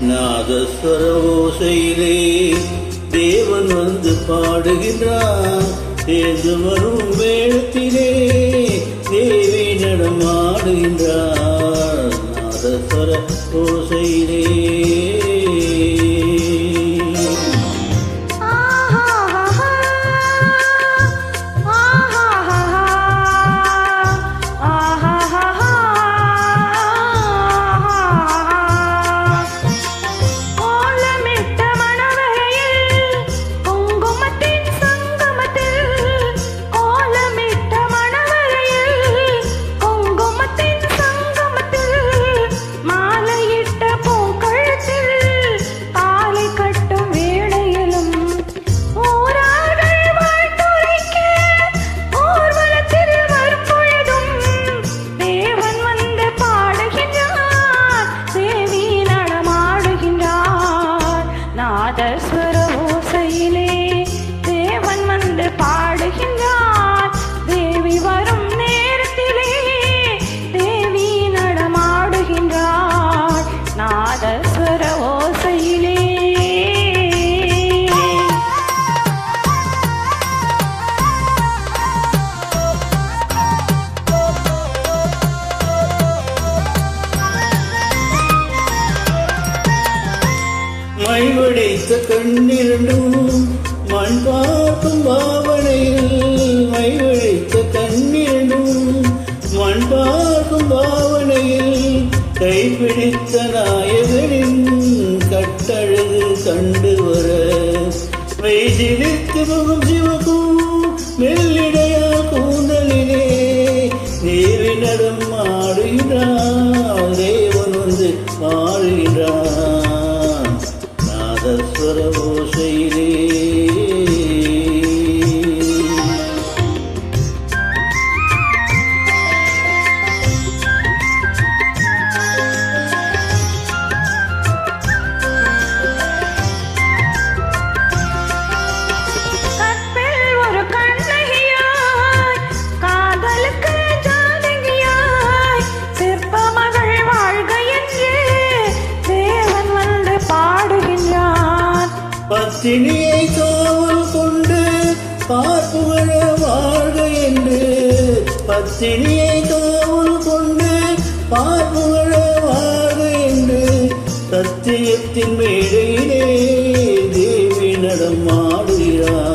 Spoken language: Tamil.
நாதஸ்வர ஓசையிலே தேவன் வந்து பாடுகின்றார். தேர்ந்து வரும் வேளத்திலே தேவி நடமாடுகின்றார். நாதஸ்வர ஓசையிலே நாதஸ்வர ஓசையிலே தேவன் வந்து பாடுகின்றார். தேவி வரும் நேரத்திலே தேவி நடமாடுகின்றார். நாதஸ்வர ஓசையிலே மைவடைத்த கண்ணிரண்டும் மண் பார்க்கும் பாவனையில், மைவடைத்த கண்ணிரண்டும் மண் பார்க்கும் பாவனையில், கைப்பிடித்த நாயகனின் கட்டழகு கண்டு வர வைசிலித்து முகம் சிவக்கும் மெல்லிடையா கூந்தலிலே தேவி நடம் ஆடுகின்றார். தேவன் வந்து பாடுகின்றார். நாதஸ்வர ஓசையிலே பத்தினியை காவல் கொண்டு பார்ப்புகழ வாழ்க என்று, பத்தினியை காவல் கொண்டு பார்ப்புகழ வாழ்க என்று சத்தியத்தின் மேடையிலே தேவி நடமாடுகிறார்.